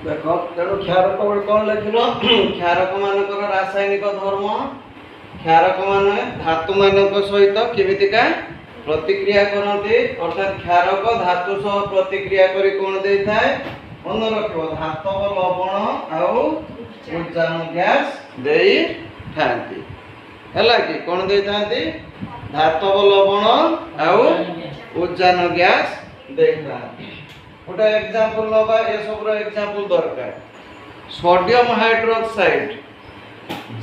देख तेणु क्षारक कौन लिख क्षारक मान रासायनिक धर्म क्षारक मान धातु मान सहित केमितिका प्रतिक्रिया करते अर्थात क्षारक धातु सह प्रतिक्रिया करी कौन दे थाए मन रख धातव लवण आउ उज्जान गैस दे थांती है कि कौन दे थांती धातव लवण आउ उज्जान गैस दे थांती गोटे एग्जांपल नबा ये सब रो एग्जांपल दरकार सोडियम हाइड्रोक्साइड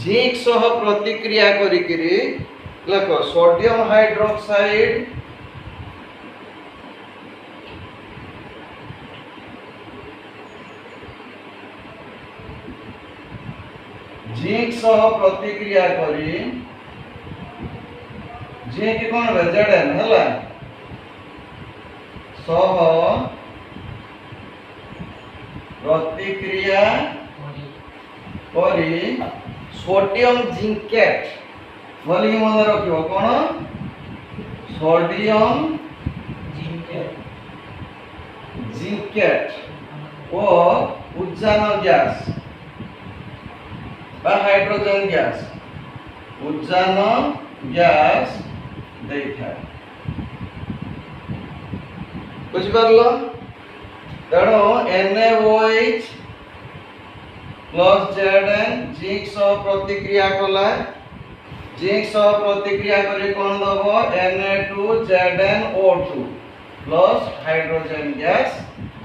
जिंक सह प्रतिक्रिया करी करी देखो सोडियम हाइड्रोक्साइड जिंक सह प्रतिक्रिया करी जिंक कौन Zn हला सह प्रतिक्रिया करी सोडियम जिंकेट बोली मन रखियो कौन सोडियम जिंकेट ओ उज्जान गैस बा हाइड्रोजन गैस उज्जान गैस दे था बुझ पारलो तेणु NaOH प्लस Zn जिंक सह प्रतिक्रिया कला जिंक सह प्रतिक्रिया करी कौन दबो Na2ZnO2 प्लस हाइड्रोजन गैस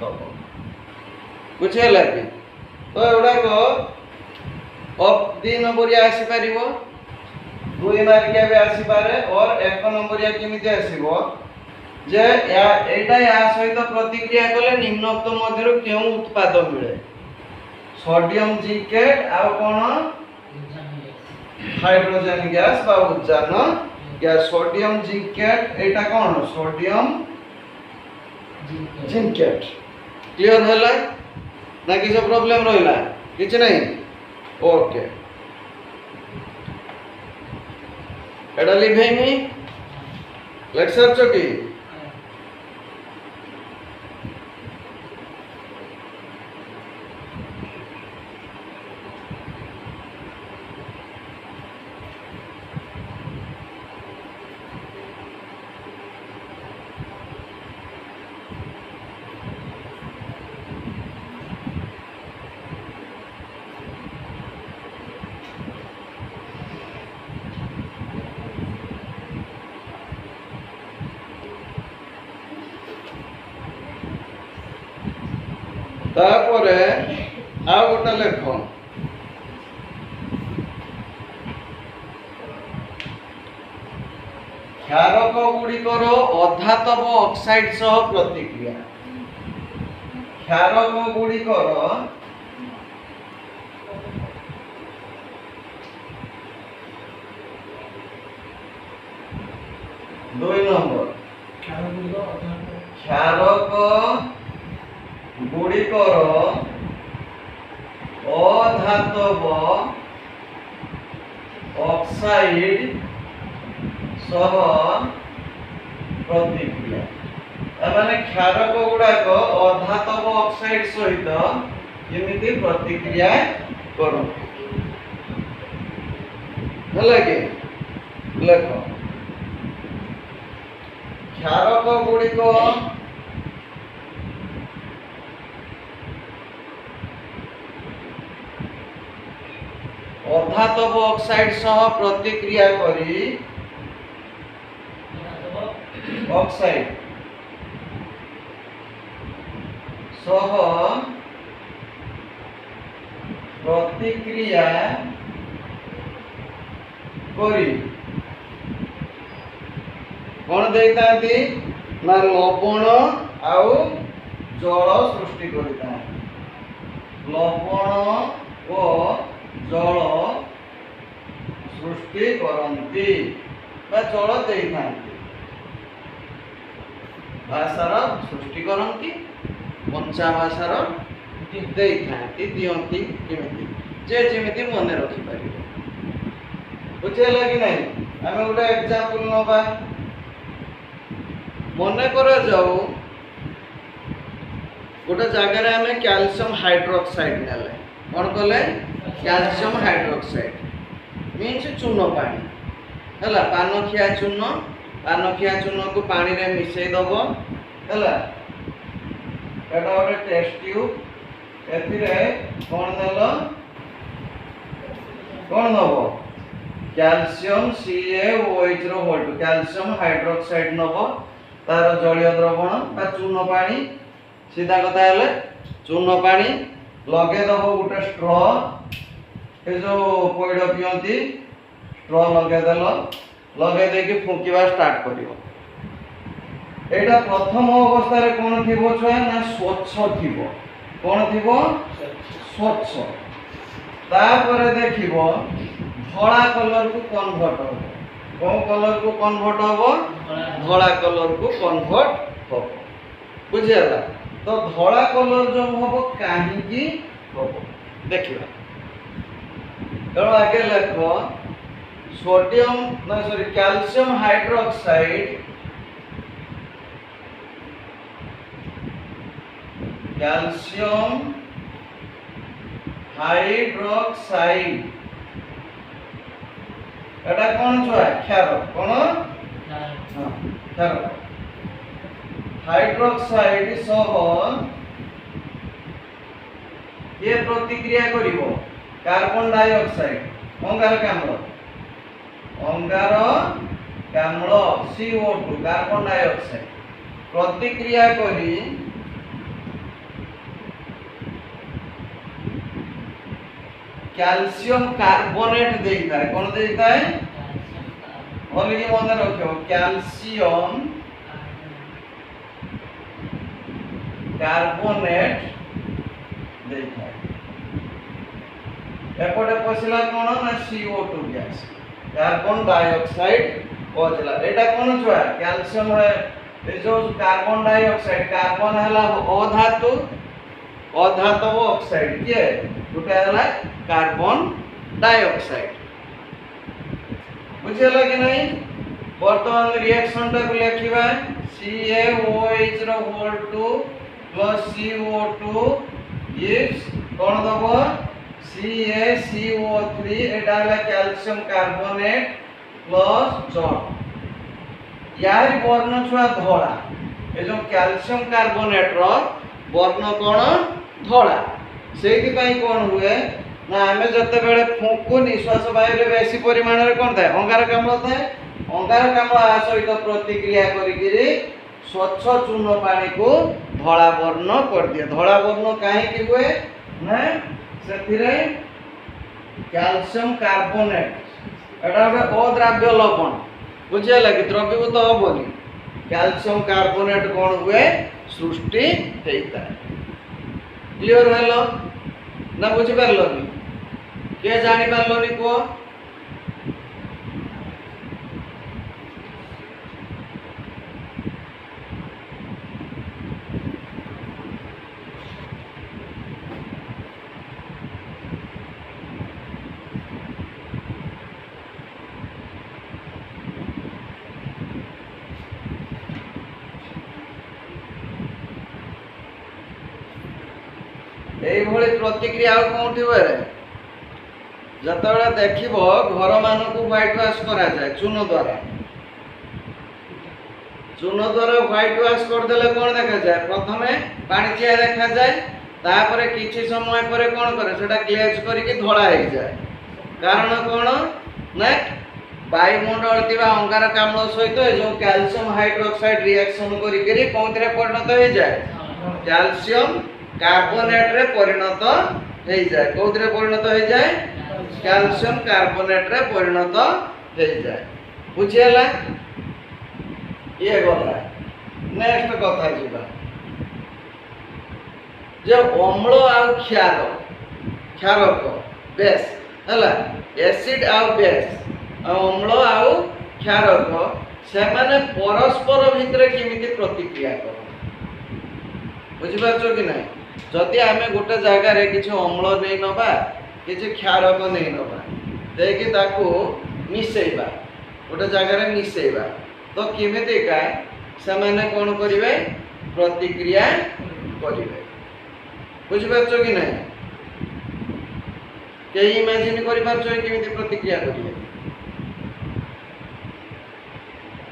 दबो बुझे लगे तो एवडा को अब 2 नंबरिया आसी परिबो 2 मार्किया भी आसी पारे और 1 नंबरिया केमिति आसीबो जे एटा या सहित प्रतिक्रिया कले निम्नोक्त मध्यरु केउ उत्पाद मिले सोडियम जिंकेट आ कोन हाइड्रोजन गैस बा उज्जान गैस सोडियम जिंकेट एटा कोन सोडियम जिंकेट क्लियर होला ना किछ प्रॉब्लम रहिला किछ नहीं ओके एटा लिखेनी लेक्चर चोकी तापरे आ गोटे लेख क्षारक गुड़िकर अधातव ऑक्साइड सह प्रतिक्रिया क्षारक गुड़िकर 2 नंबर क्षारक गुड़िकर अधातव ऑक्साइड सह प्रतिक्रिया माने क्षारक गुड़ाक अधातव ऑक्साइड सहित केमिति प्रतिक्रिया करो हला कि लेख क्षारक गुड़िक अधातव ऑक्साइड सह प्रतिक्रिया करी ऑक्साइड सह प्रतिक्रिया करी कौन देतांती ना लवण आउ जल सृष्टि करता लवण और जल सृष्टि करती जल देतांती भाषार सृष्टि करती पंचा भाषार देतांती दियंती केमिति जे जेमिति मने रखि पारिबो बुझेला कि नहीं आमे गोटे एग्जांपल नबा मने कर जाऊ गोटे जगार आम कैल्शियम हाइड्रोक्साइड नेले कौन कले कैल्शियम हाइड्रोक्साइड मीन्स चून पानी है पानखिया चून को पानी रे मिसई दब है गोटे टेस्ट ट्यूब एथिरे कौन देल कौन दब कैल्शियम CaOH रो कैल्शियम हाइड्रोक्साइड नब तार जलीय द्रवण बा चून पानी सीधा कथा है चून पानी लगे दब गोटे स्ट्र ये जो पइड पियंती स्ट्र लगेदेल लगे देकी फुंकिबा स्टार्ट करिवो एटा प्रथम अवस्था रे कोन थिबो छुआ ना स्वच्छ थिबो कोन थिबो स्वच्छ तापर देखिबो धला कलर को कन्वर्ट हो कौन कलर को कन्वर्ट हो धला कलर को कन्वर्ट हो बुझेला तो धला कलर जो हम कहीं हम देखा तेणु आगे लेख सोडियम ना सॉरी कैल्शियम हाइड्रोक्साइड एटा कौन छुआ क्षार कौन क्षार हाइड्रोक्साइड सह ये प्रतिक्रिया करिवो कार्बन डाइऑक्साइड अंगारकाम्ल CO2 कार्बन डाइऑक्साइड प्रतिक्रिया करी कैल्शियम कार्बोनेट देता है कौन देता है बोलिए मन रखो कैल्शियम कार्बोनेट देता है एपटे पसिला कौन ना CO2 गैस कार्बन डाइऑक्साइड पहुंचला एटा कौन छुआ कैल्शियम है ए जो कार्बन डाइऑक्साइड कार्बन हला अधातव ऑक्साइड के गोटे हला कार्बन डाइऑक्साइड बुझेला कि नहीं वर्तमान रिएक्शन टा को लिखिबा CaOH रो होल 2 प्लस CO2 इज कोन दबो CaCO3 एटा हला कैल्शियम कार्बोनेट प्लस जल यार वर्ण छुआ धोला ए जो कैल्शियम कार्बोनेट रो वर्ण कोन धोला सेति पई कोन हुए ना आमे जते बेले फुंकु निश्वास वायु रे बेसी परिमाण रे कोन थाए अंगारकाम्ल थाए अंगारकाम्ल आ सहित प्रतिक्रिया करी गिरी स्वच्छ चून पानी को धोला वर्ण कर दिए धोला वर्ण काहे कि हुए ना सेथिरे कैल्शियम कार्बोनेट एटा गोटे अद्राव्य लवण बुझे लगी द्रवीभूत होबनी कैल्शियम कार्बोनेट कोन हुए सृष्टि हेता क्लियर हेलो ना बुझी पारलोनी के जानि पारलोनी को এইভাবে প্রতিক্রিয়া কোটি হুয়ে যেতবে দেখব ঘর মানুষ হোয়াইট ওয়াশ করা যায় চূন দ্বারা হোয়াইট ওয়াশ করদেলে কোন দেখা যায় প্রথমে পানিচিয়া দেখা যায় তারপরে কিছু সময় পরে কোন করে সেটা গ্লেজ করিকি ধলা হয়ে যায় কারণ কোন না বায়ুমণ্ডল ଥିବା ଅଙ୍ଗାରକାମ୍ଳ ସହିତ ଏ ଯୋଉ କ୍ୟାଲସିୟମ ହାଇଡ୍ରୋକ୍ସାଇଡ ରିଆକ୍ସନ କରିକି କୋଉଥିରେ ପରିଣତ ହେଇଯାଏ କ୍ୟାଲସିୟମ कार्बोनेट रे परिणत हो जाए कोथरे परिणत हो जाए कैल्शियम कार्बोनेट रे परिणत हो जाए बुझियला ये गला नेक्स्ट कथा जीवा जब अम्ल आ क्षारक बेस हला एसिड आ बेस अम्ल आ क्षारक से माने परस्पर भितर केमिति प्रतिक्रिया कर बुझि पाछो कि नहीं जदि आमे गोटे जगार किसी अम्ल नहीं नवा किसी क्षारक नहीं नवा देखि ताकू मिसेबा गोटे जगार मिसेबा तो केमितिका से माने कोन करिवे प्रतिक्रिया करिवे बुझिपारछ कि नहीं के इमेजिन करि पारछ केमिति प्रतिक्रिया करिए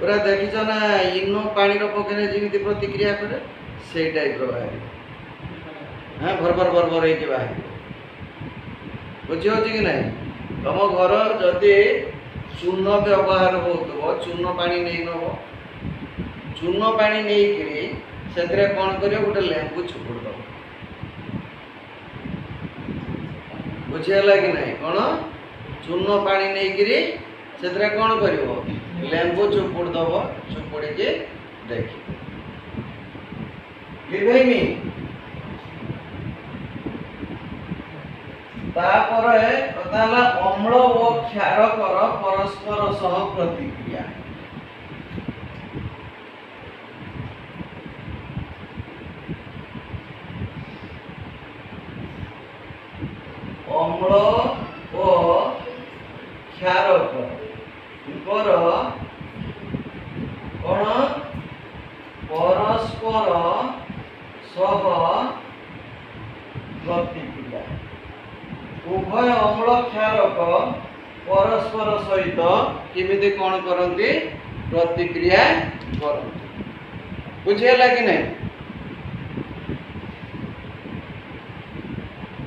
पूरा देखिछ ना इनो पानी रो पकने जेमिति प्रतिक्रिया करे से टाइप रो बाहर हां भर भर हे के बाहर बुझियो कि नहीं तुम घर जदि चूर्ण व्यवहार होतो चूर्ण पानी नहीं नबो चूर्ण पानी नहीं करी सेतरे कोन करियो गोटे लेंबू छुपुड़ दो बुझियला कि नहीं कोन चूर्ण पानी नहीं करी सेतरे कोन करिवो लेंबू चुपुड़ दबो चुपुड़ के देखि लिभेमी तापर कथाला अम्ल और क्षारकर परस्पर सह प्रतिक्रिया अम्ल और क्षारकर पर कौन परस्पर सह प्रतिक्रिया उभय अम्ल क्षारक परस्पर सहित केमिति कौन करती प्रतिक्रिया करती बुझेला कि नहीं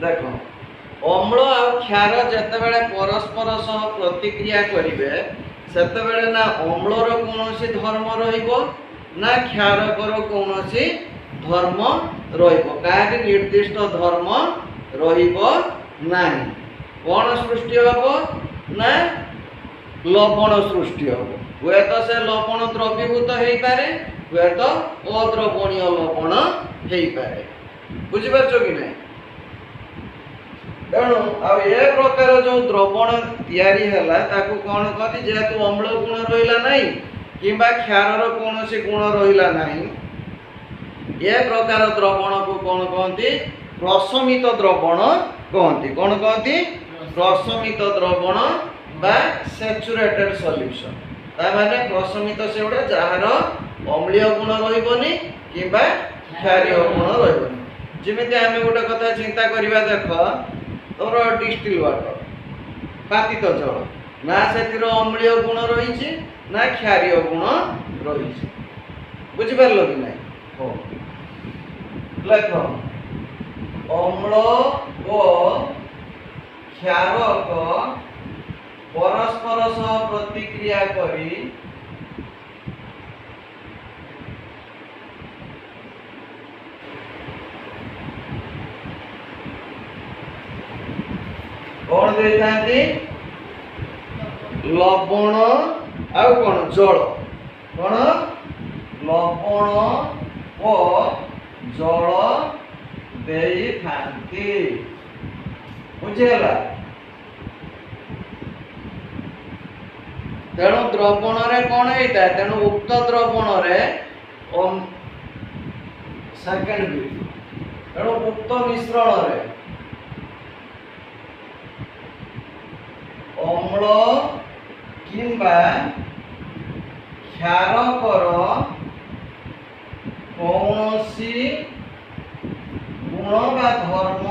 देखो अम्ल और क्षार जेतेबेले परस्पर सह प्रतिक्रिया करिवे सेतेबेले ना अम्लर कोनोसी धर्म रहिबो ना क्षारकर कोनोसी धर्म रहिबो काहे निर्दिष्ट धर्म रहिबो नाही कोन सृष्टि हबो ना लवण सृष्टि हबो हुए तो से लवण द्रवीभूत हेई पारे हुए तो अद्रवणीय लवण हेई पारे बुझि पारछो कि नहीं तेणु आ ए प्रकार जो द्रवण तैयारी हैला ताकू कोन कहती जेतु अम्ल गुण रहिला नाही किबा क्षारर कोनोसी गुण रहिला नाही ए प्रकार द्रवण को कोन कहती प्रशमित द्रवण कहती कोन कहती प्रशमित द्रवण बा सैचुरेटेड सॉल्यूशन ता माने प्रशमित सेउडा जहार अम्लीय गुण रहिबोनी किबा क्षारीय गुण रहिबोनी जेमिति आमे गोटे कथा चिंता करिबा देखो तोर डिस्टिल वाटर पातित जल ना सेतिर अम्लीय गुण रही ना क्षारीय गुण रही बुझिपार कि नहीं हो लेख अम्ल और क्षारक परस्पर सह प्रतिक्रिया करी कौन देते लवण आ कौन जल कौन लवण और जल देई थांती बुझेला तेणु द्रवण रे कौन होता है तेणु उक्त द्रवण रे सेकेंड बी तेणु उक्त मिश्रण रे अम्ल किंबा क्षारकर कौनसी गुण बा धर्म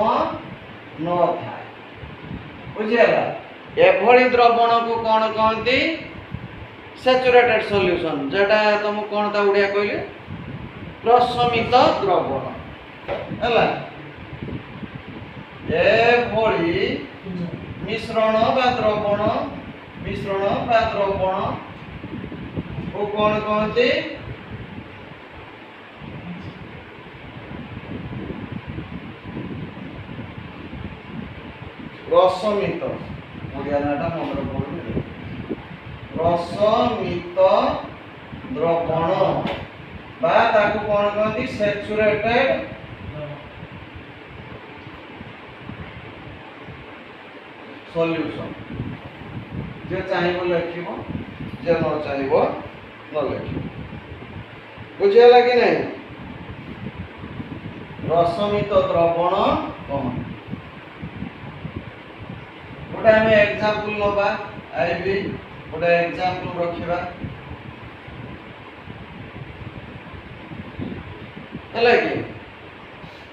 न थाए बुझेला एभली द्रवण को कौन कहती सैचुरेटेड सॉल्यूशन जेटा तुम कौन ता उड़िया कहले प्रशमित द्रवण हैला एभली मिश्रण बा द्रवण को कौन कहते प्रशमित ओडिया नाटा मन पड़े प्रशमित द्रवण बा ताकू कौन कहती सैचुरेटेड सॉल्यूशन जे चाहिबो लिखिबो जे न चाहिबो न लिखिबो बुझियला कि नहीं प्रशमित द्रवण कौन गोटे आम एग्जांपल नबा आईबी गोटे एग्जांपल रखिबा हला कि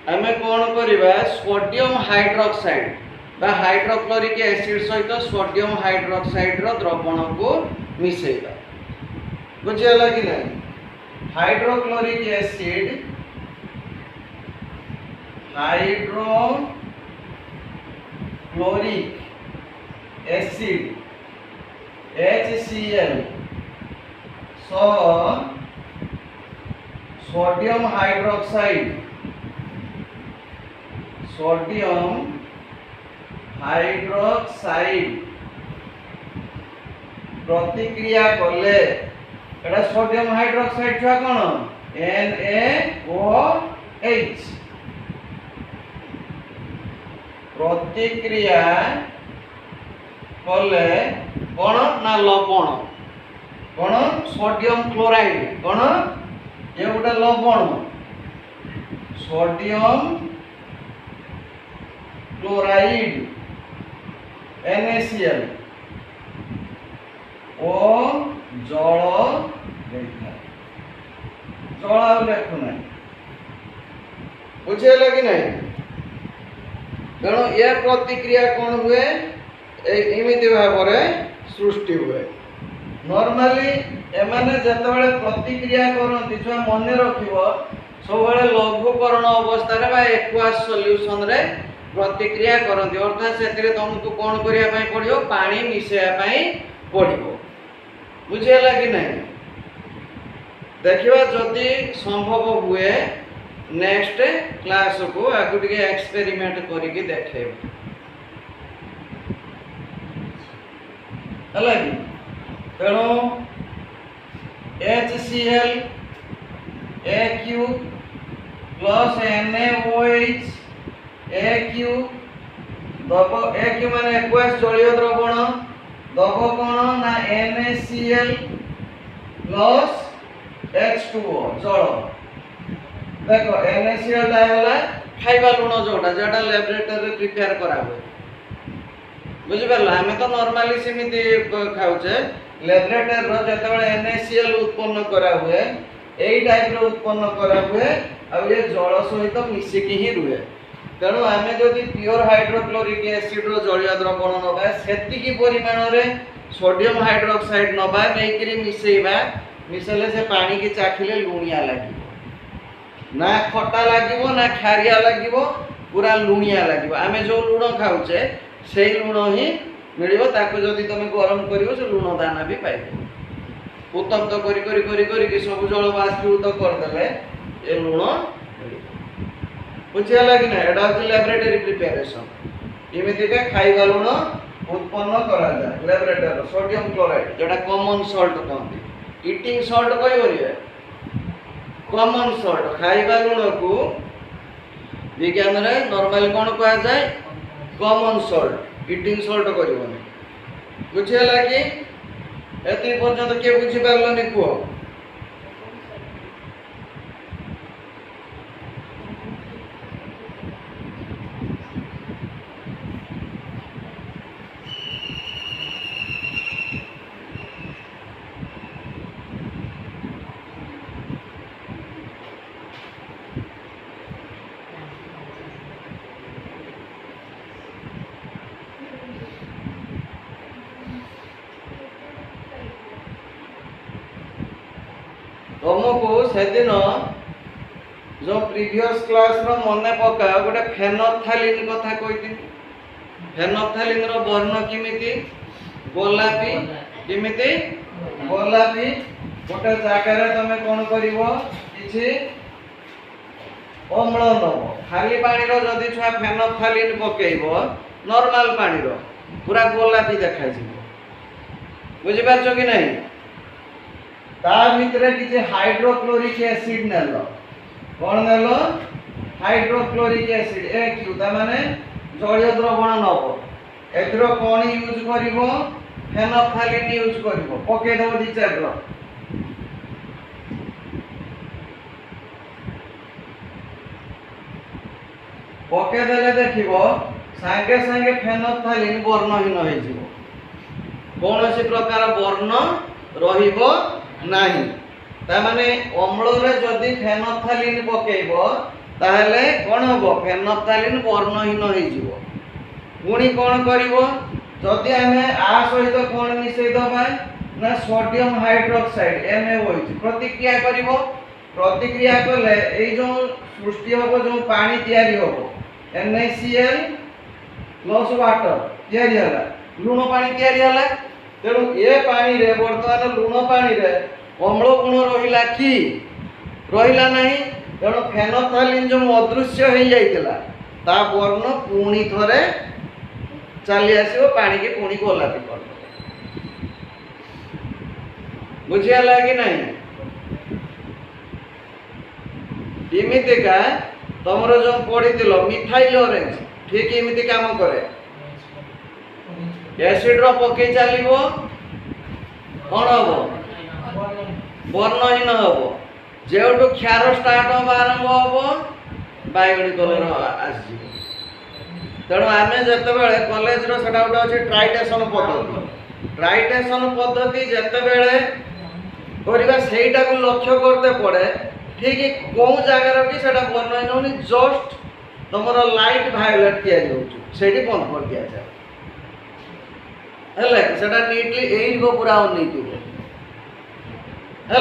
आमे कोन करिबा सोडियम हाइड्रोक्साइड बा हाइड्रोक्लोरिक एसिड सहित सोडियम हाइड्रोक्साइड रो द्रवण को मिसेइबा बुझियला कि नहीं hydrochloric acid hydrochloric acid HCl so sodium hydroxide प्रतिक्रिया कले एटा सोडियम हाइड्रोक्साइड छुआ कोन NaOH प्रतिक्रिया कले कोन ना लवण कोन सोडियम क्लोराइड कोन ये गोटे लवण सोडियम क्लोराइड NaCl ओ जल जल लेखु ना बुझेला कि नहीं तेणु ये प्रतिक्रिया कौन हुए एमिति भाव सृष्टि हुए नॉर्मली एमाने जतबेले प्रतिक्रिया करंती जो मन रखिबो सबले लघुकरण अवस्था रे बा एक्वास सॉल्यूशन रे प्रतिक्रिया करंती अर्थात सेतिरे तुमको कोन करिया पई पड़ियो पानी मिसेया पई पड़ियो बुझेला कि नहीं देखिबा जदि संभव हुए नेक्स्ट क्लास को आगु टिके एक्सपेरिमेंट करिके देखेब हला कि तेणु HCl AQ plus NaOH AQ दब AQ माने एक्वस जलीय द्रवण दब कोन ना NaCl प्लस H2O जल देखो NaCl ता होला खाइबा लुण जोटा जेटा लैबोरेटरी रे प्रिपेयर करा हुए बुझि परला हमें तो नॉर्मली सिमिति खाउचे लैबोरेटरी रो जतबेले NaCl उत्पन्न करा हुए एई टाइप रो उत्पन्न करा हुए आ ये जल सहित मिसी की ही रुए तेणु आमे जदि प्योर हाइड्रोक्लोरिक एसिड रो जलीय द्रवण नबा सेति की परिमाण रे सोडियम हाइड्रोक्साइड नबा नेकरी मिसेइबा मिसले से पानी की चाखिले लुणिया लागिबो ना खट्टा लागिबो ना खारिया लागिबो पूरा लुणिया लागिबो आमे जो लुण खाउचे सेही लुण ही मिलिबो ताको जदि तमे गरम करिवो से लुण दाना भी पाइबो उत्तप्त करी करी करी करी कि सब जल बाष्पीभूत कर देले ए लुण बुझिया कि ना एटा होची लैबोरेटरी प्रिपरेशन इमिति के खाइबा लुण उत्पन्न करा जाय लैबोरेटरी सोडियम क्लोराइड जेटा कॉमन सॉल्ट कहंती ईटिंग सॉल्ट कहबोलिए कॉमन सॉल्ट खाइबा लुण को विज्ञान रे नॉर्मल कोन कहा जाय कॉमन सॉल्ट ईटिंग सॉल्ट करबोनी बुझिया कि एति पर्यंत के बुझि पारलनी को तुमको से दिन जो प्रीवियस क्लास रो मने पका गोटे फेनोफ्थालीन कथा कहिति फेनोफ्थालीन रो वर्ण किमिति गोलापी किमिति गोलापी गोटे जागा रे तमे कोन करिवो किछि अम्ल नबो खाली पानी रो जदि छुआ फेनोफ्थालीन पकेइबो नॉर्मल पानी रो पूरा गोलापी देखा जिवो बुझि पारछो कि नहीं ता भितरे किछि हाइड्रोक्लोरिक एसिड नेलो कोन नेलो हाइड्रोक्लोरिक एसिड AQ ता माने जलीय द्रवण नबो एथरो कोन यूज करिवो फेनोफ्थालीन यूज करिवो पके दो दि चार पके देले देखिवो संगे संगे फेनोफ्थालीन वर्णहीन होई जिवो कोनोसी प्रकार वर्ण रहिबो नाही ता माने अम्ल रे जदी फेनोफ्थालीन पकेइबो ताहले कौन हम फेनोफ्थालीन वर्णहीन हो पुणी कौन कर जदि आम आ सहित कौन मिसई दबा ना सोडियम हाइड्रोक्साइड NaOH प्रतिक्रिया करिवो प्रतिक्रिया कले ए जो सृष्टि हम जो पानी तैयारी हम NaCl प्लस वाटर तैयारी हला लुण पानी तैयारी हला तेणु ए पानी रे वर्तमान लुण पानी रे अम्ल गुण रहिला कि रहिला नहीं तेणु फेनोफ्थालीन जो अदृश्य हो जाइतिला ता वर्ण पुणी थरे चली आसो पानी की पुणी गोलापी कर बुझियाला कि नहीं इमितिका तुमर जो पढ़ी मिथाइल ऑरेंज ठीक इमिति काम करे एसिड रो पके चलिबो कौन हम वर्णहीन हम जेठू क्षार स्टार्ट हम आरंभ हम बैगणी कलर आसी तेणु आम जिते कॉलेज रोटा गोटे अच्छे ट्राइटेसन पद्धति जिते करवा सहीटा को लक्ष्य करते पड़े ठीक कौ जगार कि वर्णहीन होनी जस्ट तुम लाइट भायोलेट या बंद कर दि जाए है नीटली यही पूरा अनईथि है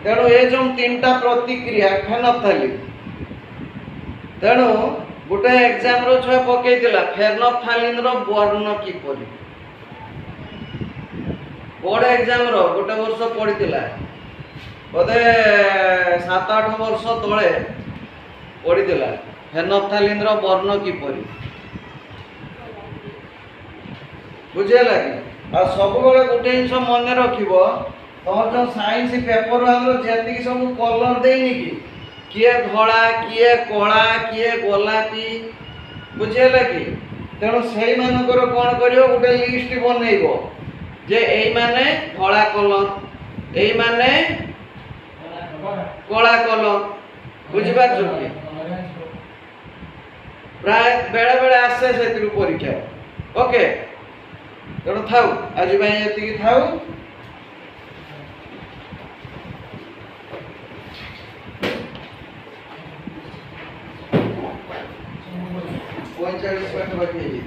तेणु ये जो तीन टा प्रतिक्रिया फेनोफ्थालीन तेणु गोटे एग्जाम रो छुआ पकईला फेनोफ्थालीन रो वर्ण किपरि बोर्ड एग्जाम रो गोटे वर्ष पढ़ीला बोधे 7-8 वर्ष तले पढ़ीला फेनोफ्थालीन रो वर्ण किपरि बुझेला कि आ सब बेले गोटे जिनिस मन रखिबो तुम जो साइंस पेपर जी सब कलर देनी कि किए धला किए कला किए गोलापी बुझेगा कि तेणु से मानकर कौन कर गोटे लिस्ट बनइब जे यही माने धला कलर यही माने कला कलर बुझिपार कि प्राय बेले बेले आसे से परीक्षा ओके तेणु थाउ आज ये थाउ ₹45 बाकी है जी।